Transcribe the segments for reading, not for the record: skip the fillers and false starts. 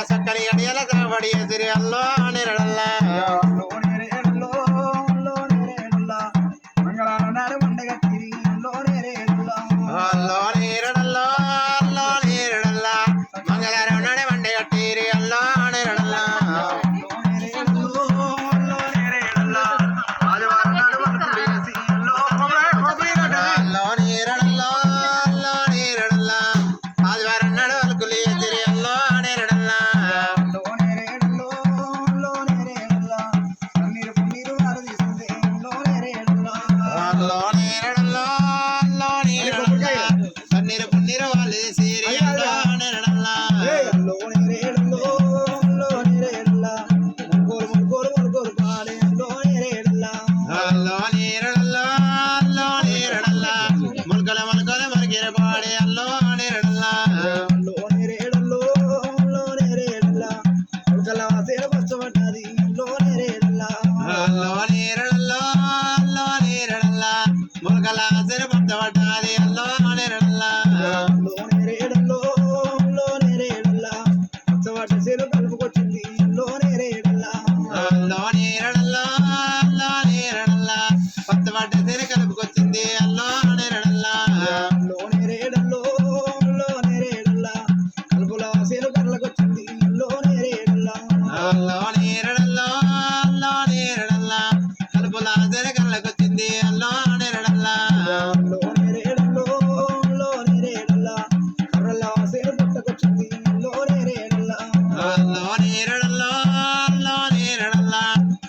సక్కని గడియల తబడి ఎసిరి అల్లో నిరడల్లా కలుపుకొచ్చింది అల్లో నేరడల్లా కలుపుల సేలు కళ్ళకొచ్చింది అల్లో నేరడల్లా కలుపుల సేలు కళ్ళకొచ్చింది అల్లో నేరడల్లా కర్రల సేలు పుట్టకొచ్చింది అల్లో నేరడల్లా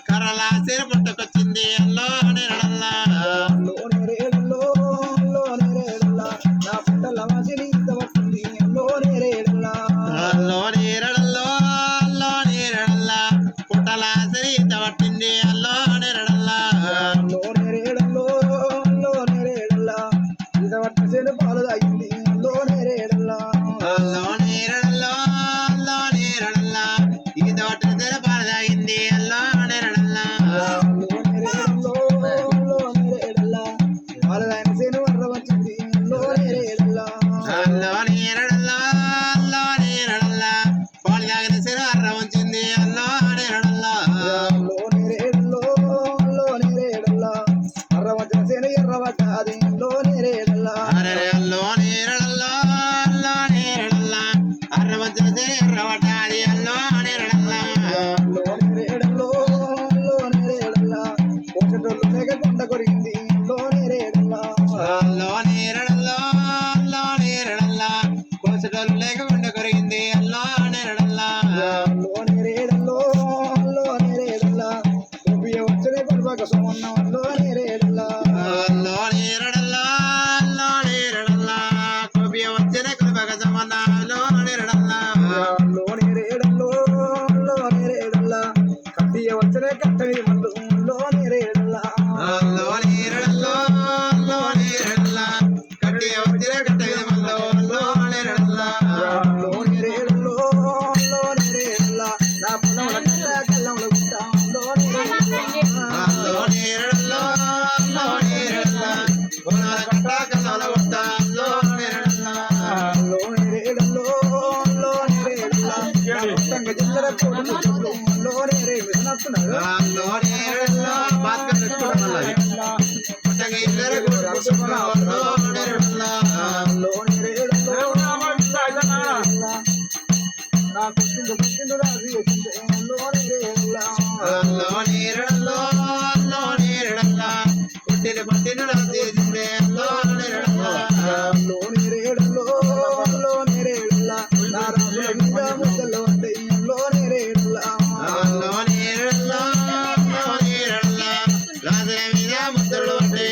కర్రల సేలు పుట్టకొచ్చింది అల్లో నేరడల్లా పాలు తాగింది ఈత పట్టిన పాలు తాగింది అల్లో నేరడల్లా పాలు తాగిన సేను వర్ర వచ్చింది పాలు తాగిన సేను వర్ర వచ్చింది అల్లో నేరడల్లా వర్ర వచ్చిన సేను ఎర్ర పట్టాది కొండ కొరిగింది కోసటోళ్ళు లేక కొండ కొరిగింది అల్లో నేరడల్లా వచ్చే కొడుక సోమన్నలో నేరేడల్లా కోపియ వచ్చిన కొడుక సోమన్నలో నేరడల్లా కత్తియ వచ్చిన కట్టడి మందులో నేరేడల్లా కట్టియ వచ్చిన కట్టడి మందులో నేరడల్లా నా పొలం కళ్ళంలో గుట్టంలో జిల్లర పుట్టిండు రాజు పుట్టిన రాజు నా రాజుల మీద ముద్దలు అంటే రాజుల మీద ముద్దలు అంటే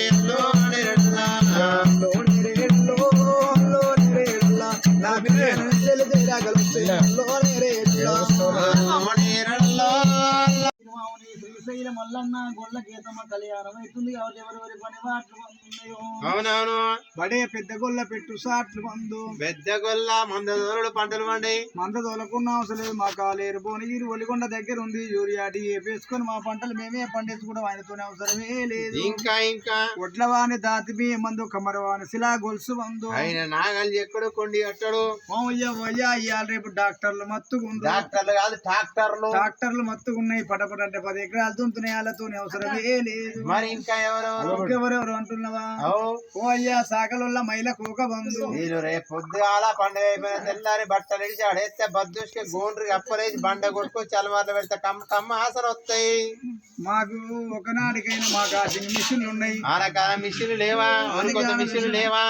నా బిడ్డలు శ్రీశైల మల్లన్న గొల్ల గీతమ్మ కళ్యాణం అవుతుంది కాబట్టి ఎవరెవరి పని వాటి ఉన్నాయో అవునవును బడే పెద్ద గొల్ల పెట్టు సాట్లు మందు పెద్ద గొల్ల మంద దోరుడు పంటలు పండి మంద తోలకున్న అవసరం లేదు మా కాలేరు భువనగిరి ఒలిగొండ దగ్గర ఉంది యూరియా డిఏపి వేసుకొని మా పంటలు మేమే పండించుకుంటాం ఆయనతోనే అవసరమే లేదు ఇంకా ఇంకా ఒడ్లవాని దాతి బియ్య మందు కమరవాని శిలా గొలుసు మందు ఆయన నాగలి ఎక్కడు కొండి అట్టడు ఇవాళ రేపు డాక్టర్లు మత్తుకుంది డాక్టర్లు కాదు డాక్టర్లు మత్తుకున్నాయి పటపట అంటే 10 ఎకరాలు దుంతున్నాయి వాళ్ళతోనే అవసరమే లేదు మరి ఇంకా ఎవరెవరు అంటున్నావా ఓ అయ్యా సాగల మైల కూక బంధు వీళ్ళు రేపు పొద్దుగాల పండుగ అయిపోయిన తెల్లారి బట్టలు ఇడిచి ఆడేస్తే బద్దూసుకి గోండ్రికి అప్పలేసి బండ కొట్టుకొచ్చి అలవాట్లు పెడితే కమ్మ కమ్మ ఆసలు వస్తాయి మాకు ఒకనాటికైనా మాకు ఆశింగ్ మిషన్లు ఉన్నాయి ఆనకాల మిషన్లు లేవా కొత్త మిషన్లు లేవా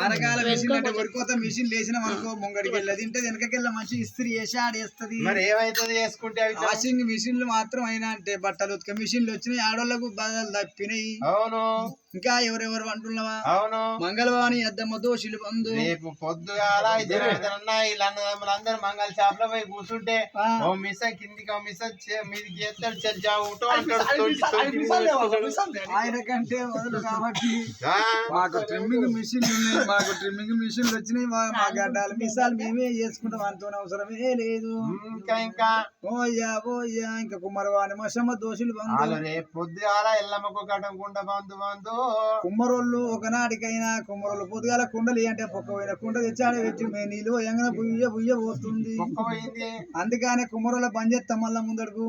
ఆనకాల మిషన్ అంటే వరికోత మిషన్ లేచిన అనుకో ముంగడికి వెళ్ళదు ఇంటే వెనకకెళ్ళ మంచి ఇస్త్రీ వేసి ఆడేస్తుంది మరి ఏమైతుంది చేసుకుంటే వాషింగ్ మిషన్లు మాత్రం అయినా అంటే బట్టలు ఉతికే మిషన్లు వచ్చినాయి ఆడోళ్ళకు బదులు తప్పినాయి అవును ఇంకా ఎవరెవరు అంటున్నావా అవును మంగళవాణి అద్దమ్మ దోషులు బంధు రేపు పొద్దుగాల వీళ్ళందరూ మంగళ షాప్ లో పోయి కూర్చుంటే ఓ మిషన్ కిందికి ఓ మిషన్ మీదికి చేస్తాడు ఆయన కంటే మొదలు కాబట్టి మాకు ట్రిమ్మింగ్ మిషన్లు ఉన్నాయి మాకు ట్రిమ్మింగ్ మిషన్లు వచ్చినాయి మా గడ్డాలు మిసాలు మేమే చేసుకుంటాం అంత అవసరమే లేదు ఇంకా ఇంకా ఓయ్యా ఇంకా కుమ్మరవాణి మసమ్మ దోషులు బంధు రేపు పొద్దుగాల ఎల్లమ్మకు కట్టకుండా బంధు కుమ్మరోళ్ళు ఒకనాటికైనా కుమ్మరోళ్ళు పొద్దుగాల కుండలు అంటే పొక్కపోయిన కుండ తెచ్చాడు పెట్టి మే నీళ్ళు ఎంగన బుయ్య పోతుంది అందుకనే కుమ్మరోళ్ళ పని చేస్తాం మళ్ళా ముందడుకు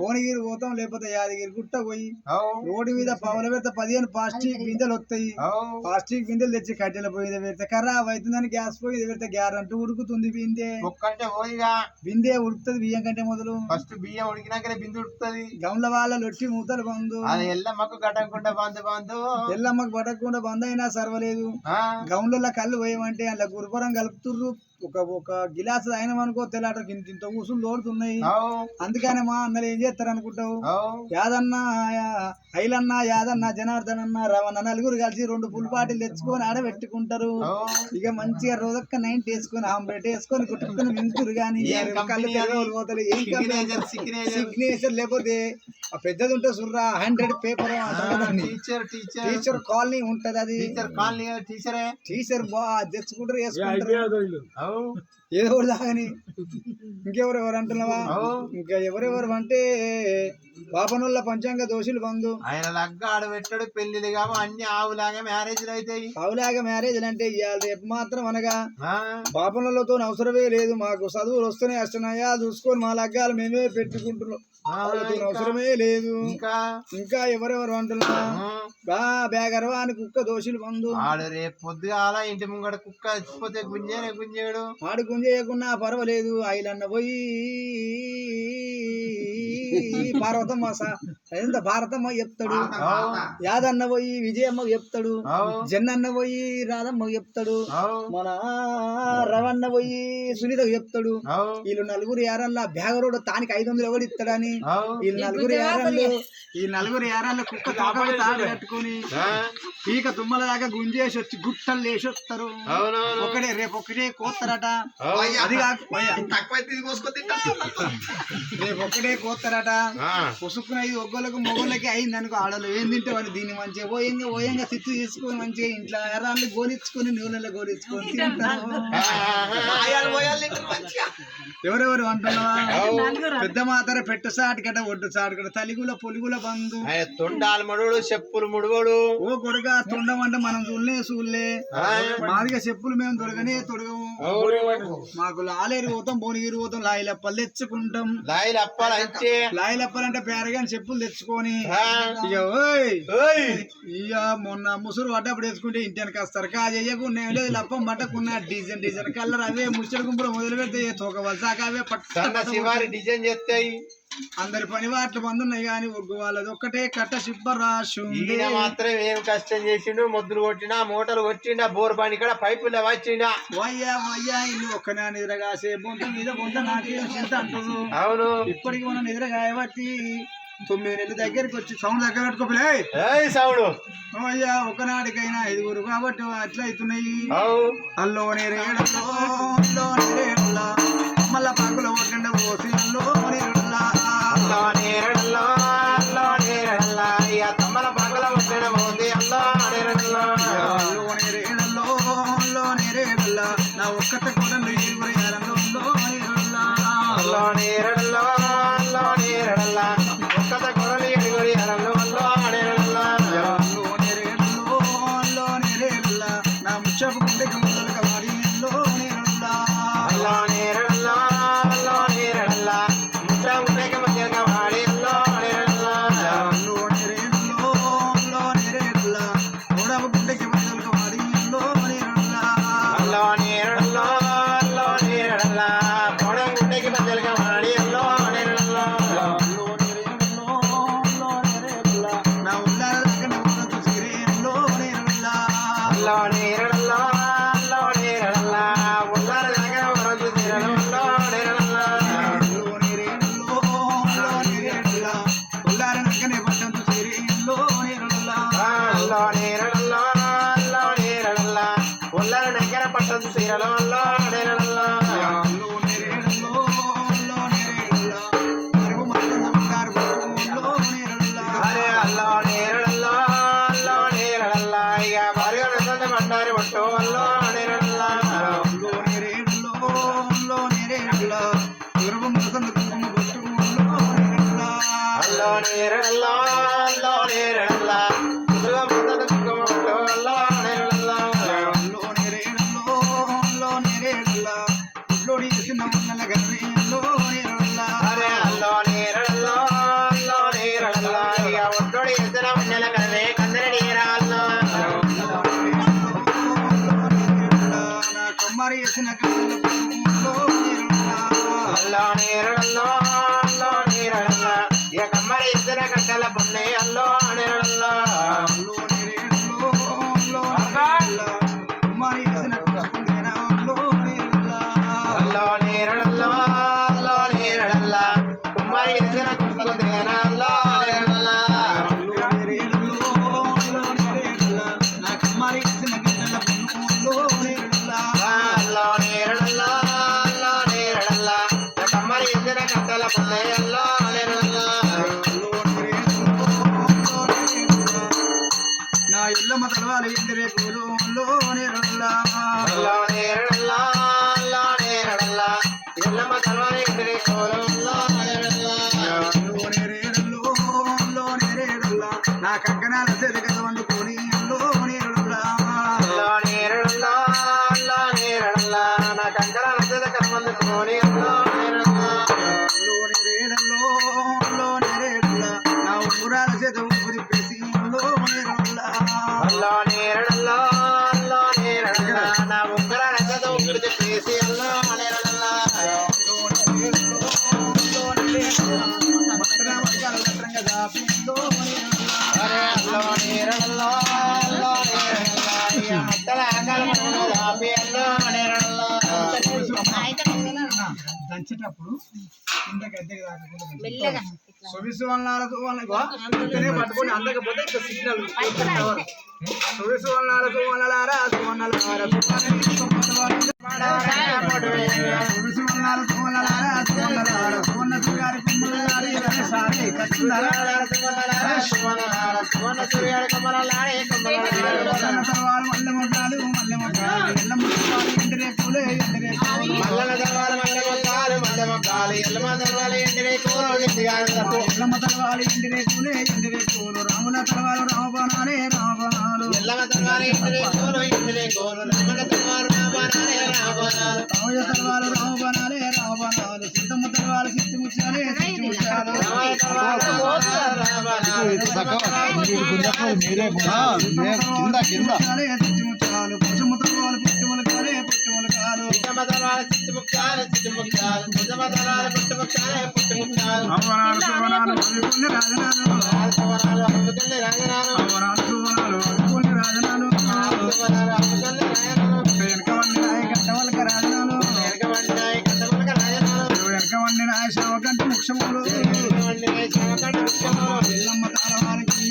భువనగిరి పోతాం లేకపోతే యాదగిరి గుట్ట పోయి రోడ్డు మీద పవల పెడితే 15 ప్లాస్టిక్ బిందెలు వస్తాయి ప్లాస్టిక్ బిందెలు తెచ్చి కట్టెల పోయి పెడితే ఖరాబ్ అవుతుందని గ్యాస్ పోయి పెడితే గ్యారంటీ ఉడుకుతుంది బిందె ఉడుకుతుంది బియ్యం కంటే మొదలు ఫస్ట్ బియ్యం ఉడికినాకనే బిందె ఉడుకుతుంది గౌన్ల వాళ్ళ లొట్టి మూతలు బంధు ఎల్లమ్మకు కట్టకుండా బంధు ఎల్లమ్మకు పట్టకుండా బంద్ అయినా సర్వలేదు గౌన్ల కళ్ళు పోయమంటే అలా గురుపురం కలుపుతుర్రు ఒక గిలాస్ అయినమనుకో తెలాట ఇంత కూసులు లోడుతున్నాయి అందుకనే మా అన్నలు ఏం చేస్తారు అనుకుంటావు యాదన్న ఐలన్న యాదన్న జనార్దన్ అన్న రవణ నలుగురు కలిసి 2 ఫుల్ పార్టీలు తెచ్చుకొని ఆడబెట్టుకుంటారు ఇక మంచిగా రోజొక్క 90 వేసుకొని ఆమ్లెట్ వేసుకొని కుట్టుకుని వింటురు కానీ కళ్ళు పోతారు సిగ్నేచర్ లేకపోతే ఆ పెద్దది ఉంటే సుర్రా 100 పేపర్ టీచర్ కాలనీ ఉంటది అది టీచర్ బాగా తెచ్చుకుంటారు వేసుకుంటారు ఏదో ఒకటి దాగని ఇంకెవరెవరు అంటున్నావా ఇంకా ఎవరెవరు అంటే పాపనుల్ల పంచాంగ దోషులు బంధు ఆయన లగ్గ ఆడబెట్టాడు పెళ్లిలు కావు అన్ని ఆవులాగా మ్యారేజ్లు అవుతాయి ఆవులాగా మ్యారేజ్లు అంటే ఇవాళ రేపు మాత్రం అనగా పాపనులతో అవసరమే లేదు మాకు చదువులు వస్తున్నాయి అష్టనయా చూసుకొని మా లగ్గాలు మేమే పెట్టుకుంటున్నాం అవసరమే లేదు ఇంకా ఎవరెవరు అంటున్నా బేగర్వాని కుక్క దోషులు బంధు ఆడు రేపు పొద్దుగాల ఇంటి ముంగడ కుక్క చచ్చిపోతే గుంజేడు ఆడు గుంజేయకున్నా పర్వాలేదు ఐలన్న పోయి పార్వతమ్మ ఎంత భారతమ్మ చెప్తాడు యాదన్న పోయి విజయమ్మ చెప్తాడు జన్నన్న పోయి రాధమ్మ చెప్తాడు మన రవన్న పోయి సునీతకు చెప్తాడు వీళ్ళు నలుగురు యారల్లా బ్యాగరోడు తానికి 500 ఎవడు ఇస్తాడని ఈ నలుగురు యారాల్లో కుక్క తాడు కట్టుకుని పీక తుమ్మల దాకా గుంజేసి వచ్చి గుట్టలు లేసి వస్తారు రేపు ఒకటే కోస్తారట అది రేపు ఒకటే కోస్తారట పుసుకున్న ఇది ఒగ్గోళ్ళకు మొగోళ్ళకి అయింది అనుకో ఆడలు ఏం తింటే వాళ్ళు దీన్ని మంచిగా ఓయంగా తిత్తి తీసుకొని మంచిగా ఇంట్లో ఎర్రాళ్ళు గోలించుకొని నూనెలో గోలించుకొని తింటారు ఎవరెవరు అంటున్నావా పెద్ద మాతర పెట్టు సాటికట ఒడ్డు సాటికట తలిగుల పొలిగుల బంధు తొండాలు మడుడు చెప్పులు ముడుగోడు ఓ కొడుగా తొండమంటే మనం చూడలే మాదిగా చెప్పులు మేము తొడగనే తొడగము మాకు లాలేరు పోతాం భువనగిరి పోతాం లాయిలప్పలు తెచ్చుకుంటాం లాయిలప్పాలంటే పేరగాని చెప్పులు తెచ్చుకొని ఇక మొన్న ముసురు పడ్డప్పుడు వేసుకుంటే ఇంటికి వస్తారు కాజేయకుండా లేదు లప్పం పట్టకున్నా డిజైన్ కలర్ అవే ముచ్చడి గుంపులు మొదలు పెడితే తోక వలసాక అవే పట్టు డిజైన్ చేస్తాయి అందరి పని వాటి మంది ఉన్నాయి కానీ ఒగ్గు వాళ్ళది ఒక్కటే కట్ట శిబ్బరాశు మాత్రం ఏం కష్టం చేసిండు మొద్దులు కొట్టినా మోటార్లు కొట్టిండా బోర్ పని కూడా పైపులు వచ్చిండా వయ్యా ఇల్లు ఒక్కనే నిద్రగాసే బొంత మీద బొంత నాకేం చింత అంటారు అవును ఇప్పటికి మనం నిద్రగాయబట్టి 9 నెలల దగ్గరికి వచ్చి సౌండ్ దగ్గర పెట్టుకోలే సౌండ్ అయ్యా ఒకనాటికైనా 5 కాబట్టి అట్లా అవుతున్నాయి అల్లో నేరేడల్లో మళ్ళా పాకులో కొట్టండి ఓసిల్లో నేరేడల్లా తమ్మల బాగల వచ్చిన పోతే అల్లా నేరడల్లా నా ఒక్కత కూడా అల్లా నేరడల్లా అల్లా నేరడల్లా ఒక్కత కొరలు ఎడుగురి అరల్లో అల్లా నేరడల్లా నా ముచ్చపు గుండెకి ముందలుగా వాడి అల్లా నేరడల్లా అల్లా నేరడల్లా ముచ్చ గుండెకి మధ్యగా వాడి అల్లా నేరడల్లా గుండెకి ముందలుగా వాడి అల్లా నేరడల్లా అల్లా నేరడల్లా కోడం గుండెకి మధ్యగా వాడి అల్లా నేరడల్లా నా ఉల్లార సిరేలో అల్లా నేరడల్లా అల్లా నేరడల్లా ఉల్లార దగ్గర వరదు తీరలో అల్లా నేరడల్లా ఉల్లారనకనే పట్టంతు సిరేలో అల్లా నేరడల్లా అల్లా నేరడల్లా ఉల్లార దగ్గర పట్టదు తీరలో అల్లా నేరడల్లా అరే అల్లా నేరడల్లా అల్లా నేరడల్లా ఇక భార్య నిజంగా బండారి పట్టు అల్లా నేరడల్లా అల్లా నేరడల్లా అల్లా నేరడల్లా కుదురుగా ముందర కుంకుమ పట్టు అల్లా నేరడల్లా అరే అల్లా నేరడల్లా అల్లా నేరడల్లా ఇక ఒట్టోడి ఎత్తున ఉన్నెల కదవే కందరి నీరా అల్లా కమ్మరి వేసిన అల్లా నేరడల్లా అల్లా నేరడల్లా ఇక కమ్మరి ఎత్తున కట్టల పొన్నే అల్లా నేరడల్లా అల్లా నేరడల్లా అల్లా నేరడల్లా కుమ్మారి ఎత్తున కుట్టుకుందేనా అల్లా నేరడల్లా అల్లా నేరడల్లా అల్లా నేరడల్లా కమ్మరి ఎత్తున కట్టల పొన్నే అల్లా నేరడల్లా నా ఇల్లమ్మ తలవాలి ఇంటి రేపులు అల్లా నేరడల్లా అల్లా నేరడల్లా ఎల్లమ్మ తలవారి ఇంటిని కోలు అల్లా నేరడల్లా నా కంకణాల చెరుగద వండుకొని అల్లా నేరడల్లా అల్లా నేరడల్లా నా కంకర నచ్చద కర్మందుకోని అల్లా నేరడల్లా నా ఊరాల చేత ఊపిరి పేసి అల్లా నేరడల్లా అల్లా నేరడల్లా నా ఉగ్ర నచ్చద ఊపిరి చెప్పేసి అల్లా నేరడల్లా అరే అల్లా నేరడల్లా అల్లా నేరడల్లా ఇక మొత్తల ఆకాల ఆపి అల్లా నేరడల్లా దంచేటప్పుడు కింద గద్దెకి రాకుండా సొవిసు వలనాలకు పట్టుకొని అందకపోతే ఇక సిగ్నల్ సొవిసు వలనాలకు వలలారా సొవిసు వలనాలకు వలలారా సువర్ణ రాముల తలవాలు రామబాణాలే రామబాణాలు రామయ్య తలవాలు రామబాణాలే రామబాణాలు సిద్ధమ్మ తలవాలు సిద్ధి ముచ్చాలే సిద్ధి ముచ్చాలు సిద్ధి ముచ్చాలు పురుషమ్మ తలవాలు పుట్టుమలు కాలే పుట్టుమలు కాలు రాజనాలు రాజనాలు వెనక వండిన శావకంటి ముఖ్యములు ఎల్లమ్మ తాళవారికి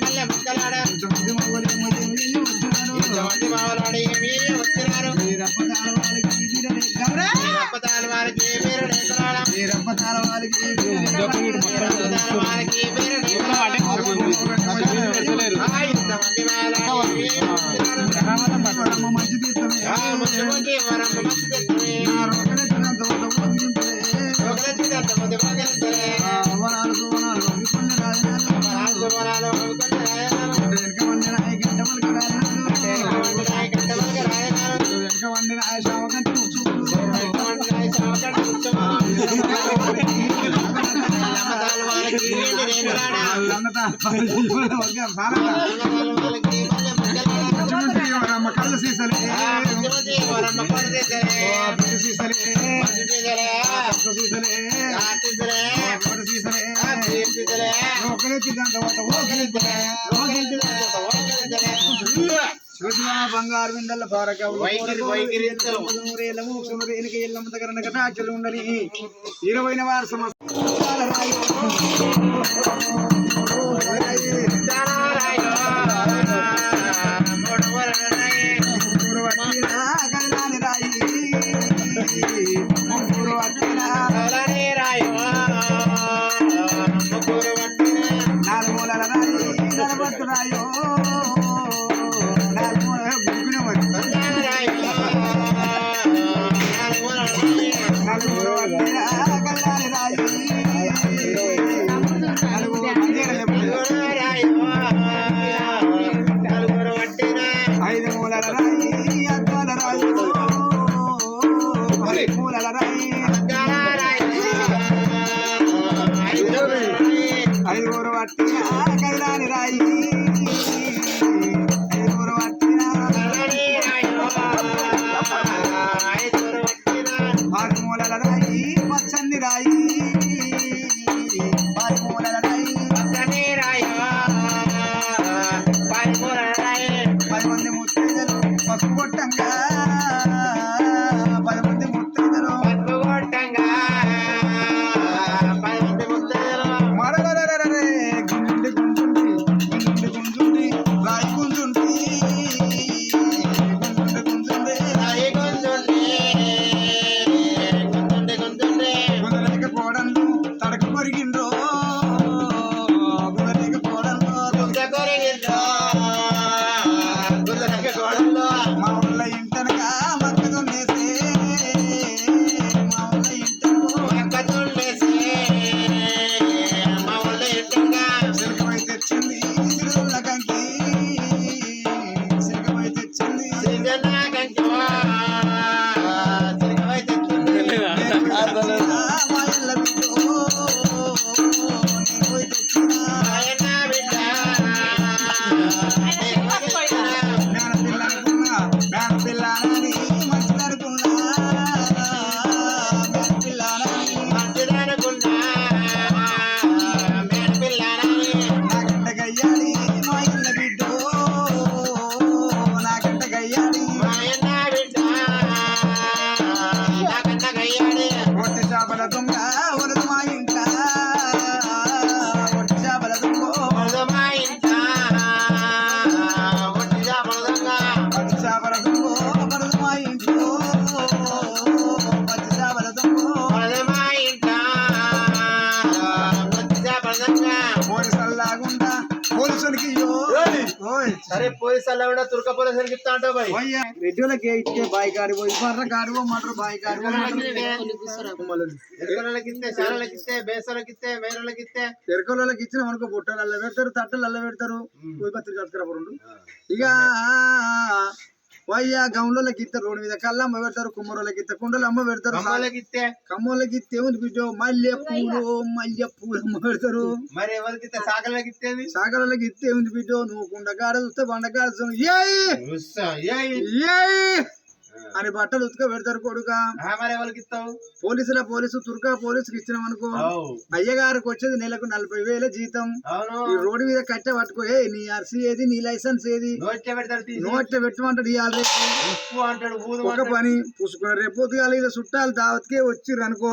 మల్లె ముక్కలాడ వచ్చినారు వారికి వీరమ్మతాల వారికి మంచి తీర్థమే అవనాలు సువనాలు వెనక వండిన గంటమలకి రాయనాలు వెనక వండిన శావకంటి కళ్ళు సీసలే బంగారు విండల పారకూరేళ్ళ ఉండాలి 20వ వార సంవత్సరాల రాయో ఐదుగురు పట్టిన కైలాని రాయి ఐదుగురు పట్టిన పారిమూలల రాయి పచ్చని రాయి పారిమూలల రాయి పచ్చని రాయి 10 మంది ముత్తైదలు పసుపు కొట్టంగా 10 మంది ముత్తైదలు పసుపు కొట్టంగా సరే పోలీసు అలా కూడా తుర్క పోలీసులకి ఇస్తా అంటావు బాయ్ రెడ్డిలకి ఇస్తే బాయ్ కాడి పోయి మర్ర కాడివో మటర్ బాయ్ కాడి ఎరకలకి ఇస్తే శాలలకి ఇస్తే బేసలకి ఇస్తే వేరలకి ఇస్తే ఎరకలకి ఇచ్చిన మనకు బుట్టలు అల్ల పెడతారు తట్టలు అల్ల పెడతారు పోయి పత్రిక కట్టుకురా ఇక వయ్యా గౌన్లకి ఇస్తే రోడ్డు మీద కళ్ళమ్మ పెడతారు కుమ్మరోళ్ళకి ఇస్తే కుండలు అమ్మ పెడతారు కమ్మోళ్ళకి ఇస్తే ఏముంది బిడ్డ మల్లె పూలు అమ్మ పెడతారు మరి ఎవరికి సాగలకి ఇస్తేది సాగలకి ఇస్తే ఏముంది బిడ్డ నువ్వు కుండగాడ చూస్తే బండగాడ అని బట్టలు ఉతుక పెడతారు కొడుక మరి ఎవరికి ఇస్తావు పోలీసు తుర్కా పోలీసుకి ఇచ్చినాం అనుకో అయ్యగారికి వచ్చేది నెలకు 40,000 జీతం ఈ రోడ్డు మీద కట్టె పట్టుకో నీ ఆర్సీ ఏది నీ లైసెన్స్ ఏది నోట్ల పెట్టమంటాడు ఇవాళ ఒక పని పూసుకున్న రేపు ఇలా చుట్టాలు దావత్కే వచ్చిర్రు అనుకో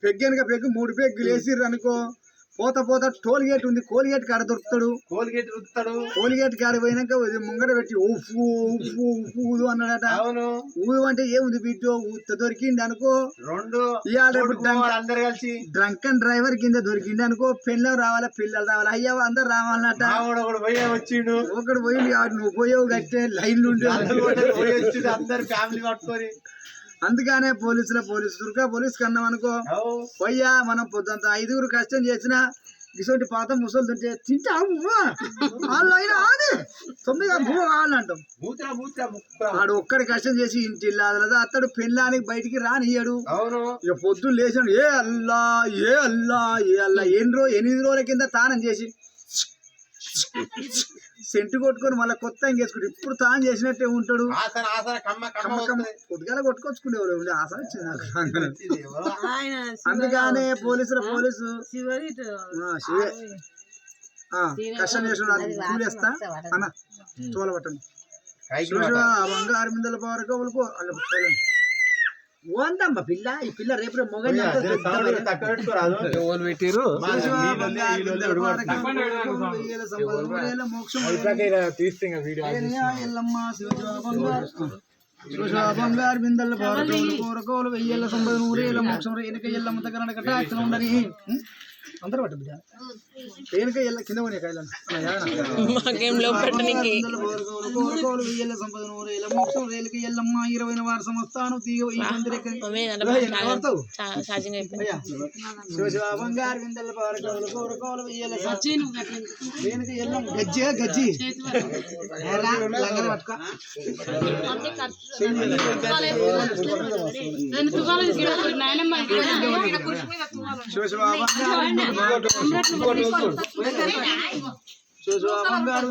పెగ్గనక పెగ్గు 3 పెగ్గులు వేసిర్రు అనుకో పోత పోత టోల్ గేట్ ఉంది, కోల్గేట్ కాడ దొరుకుతాడు, కోల్గేట్ కాడ పోయినాక ముంగడ పెట్టి ఉప్పు ఉప్పు ఉప్పు ఊదు అన్నాడట. ఊదు అంటే ఏముంది బిడ్డో ఊత దొరికింది అనుకో, డ్రంక్ అండ్ డ్రైవర్ కింద దొరికింది అనుకో, పిల్లలు రావాలా పిల్లలు రావాలా అయ్యా అందరు రావాలన్నట. ఒకడు పోయి నువ్వు పోయావు కట్టే లైన్ నుండి అందరు ఫ్యామిలీ పట్టుకొని. అందుకనే పోలీసు దుర్గా పోలీసు కన్నాం అనుకో, పోయ్యా మనం పొద్దుంత 5గురు కష్టం చేసినా ఇటువంటి పాత ముసలు తింటే తింటాము వాళ్ళు అయినా ఆది 9 భూమ కావాలంటాం. వాడు ఒక్కడి కష్టం చేసి ఇంటి ఇల్లాదలదా అతడు పెళ్ళానికి బయటికి రానియ్యాడు. ఇక పొద్దున్న లేచాడు ఏ అల్లా ఏ అల్లా ఏ అల్లా 8 రోజుల కింద తానం చేసి సెంటు కొట్టుకొని మళ్ళీ కొత్త ఇంకేసుకుంటాడు. ఇప్పుడు తాను చేసినట్టే ఉంటాడు. పొద్దుగాల కొట్టుకొచ్చుకునేవాడు ఆసన వచ్చింది నాకు. అందుకనే పోలీసు కష్టం చేసిన చూలేస్తా అన్న తోలబట్టండి బంగారు మిందల పారకు ఓందమ్మ పిల్ల ఈ పిల్ల రేపు మొగలు బంగారు బిందెల కోరకోలు 1000 సంపద 100 మోక్షం ఎనక ఎల్లమ్మ దగ్గర కట్ట ఉండని అందరూ పట్టు బిడ్డ ఎనక ఎల్ల కింద పోనీ కాయలు 1000 సంపద 100 మోక్షం రేలకి ఎల్లమ్మ 20 వార సంస్థానం తీగ ఈ మందిర బంగారు బిందెల కోరకోలు 1000 ఎనక ఎల్లమ్మ గజ్జి పట్టుకో బంగారు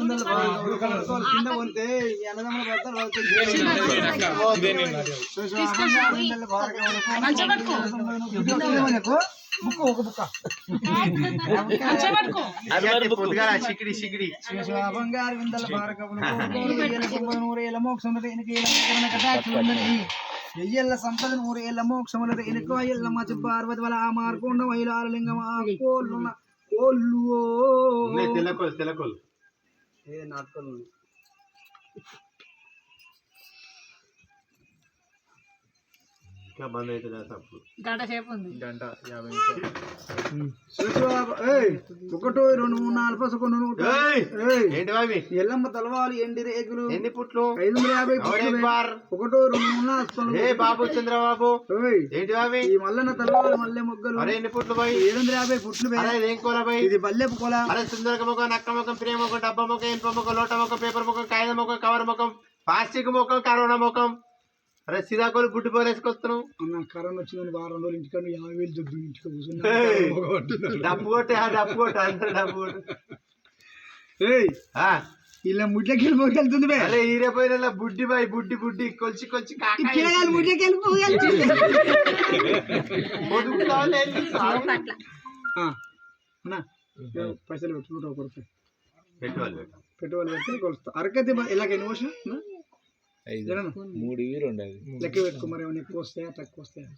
కింద పోతే అన్నదమ్ముల బంగారు విందల భారకములు 100 మోక్షం ఎయ్యల్ల సంపద 100 మోక్షముల ఎనుకో ఎల్లమ్మ పార్వతి వల ఆ మార్కొండ వైలాలింగం ఆ కోళ్ళున్న కోళ్ళు తెలకొల్లు ఏ నాటుకోలు బంద్ అవుతుంది గంట సేపు ఉంది గంట 50 ఒకటో 2 3 4 5 ఎల్లమ్మ తలవాలు ఎండి రేకులు ఎన్ని పుట్లు 550 ఒకటో 2 3 4 బాబు చంద్రబాబు ఏంటి బాబు ఈ మల్లన్న తలవాలు మల్లె మొగ్గలు ఎన్ని పుట్లు పోయి 750 పుట్లు ఏం కోల పోయి ఇది బల్లెపు కోల అరే సుందరక మొక్క నక్క మొక్క ప్రేమ మొక్క డబ్బా మొక్క ఇనుప మొక్క లోట మొక్క పేపర్ మొక్క కాగితం మొక్క కవర్ మొక్క ప్లాస్టిక్ మొక్క కరోనా మొక్కం అరే శ్రీకాకుళం గుడ్డి పోలేసుకొస్తున్నావు అన్న కరోనా వచ్చిందని 2 రోజులు ఇంటికి 50,000 జబ్బు ఇంటికి కూర్చున్నా డబ్బు కొట్టే అందరూ డబ్బు కొట్టు ఇలా ముడ్లకి వెళ్ళిపోతుంది అరే ఈరేపోయిన బుడ్డి బాయ్ బుడ్డి కొలిచి ముడ్లకి పైసలు పెట్టుకోవాలి పెట్టి కొలుస్తా అరకతి ఇలాగ ఎన్ని వచ్చిన 3 లెక్క పెట్టుకో మరి ఏమైనా ఎక్కువ వస్తాయా తక్కువ వస్తాయా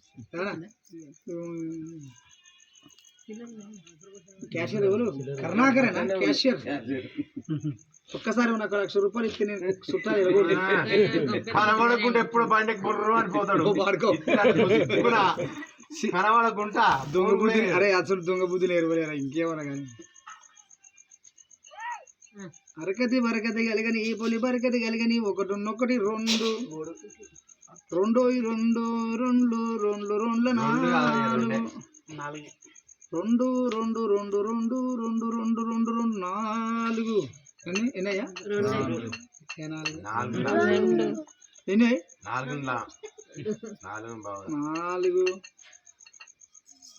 క్యాషియర్ ఎవరు కరుణాకరేనా క్యాషియర్ ఒక్కసారి నాకు 1,00,000 రూపాయలు ఇస్తే నేను చుట్టాలు కనబడకుంటే ఎప్పుడు బండికి బుర్రు అని పోతాడు కనబడకుంటా దొంగ బుద్ధి అరే అసలు దొంగ బుద్ధి ఎరవలేరా ఇంకేమన్నా కానీ అరకతి బరకతి కలిగని ఈ పొలి బరకతి కలిగని 1 1 2 2 ఎన్నయ్యా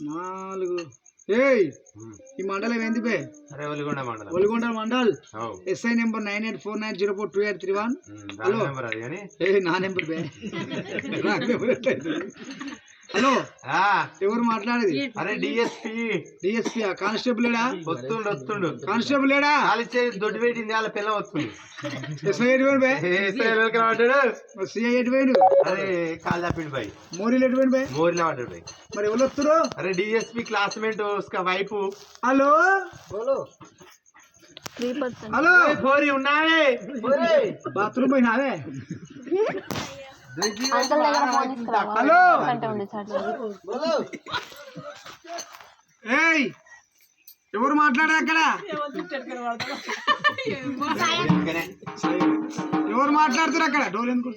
4 ఈ మండలం ఏంది బే Valigonda mandal SI number 9849042831 hello నా నెంబర్ బే హలో ఆ ఎవరు మాట్లాడేది? అరే డిఎస్పి డిఎస్పీ కానిస్టేబుల్ లేడా? వస్తుండు కానిస్టేబుల్ లేడా? కాలిచ్చే దొడ్డు పెట్టింది వాళ్ళ పిల్ల వస్తుంది. ఎస్ఐ ఎటువైంది బే? సిఐ ఎటువైండు? అరే కాల్ తప్పిండు బాయ్. మోరీలు ఎటువైంది బే? మోరిలో పడ్డాడు బాయ్. మరి ఎవరు వస్తారు? అరే డిఎస్పి క్లాస్మేట్ వైపు. హలో హలో పోరి ఉన్నావే బాత్రూమ్ పోయినావే? హలో ఏయ్ ఎవరు మాట్లాడారు అక్కడ? ఎవరు మాట్లాడుతారు అక్కడ? డోర్ ఎందుకు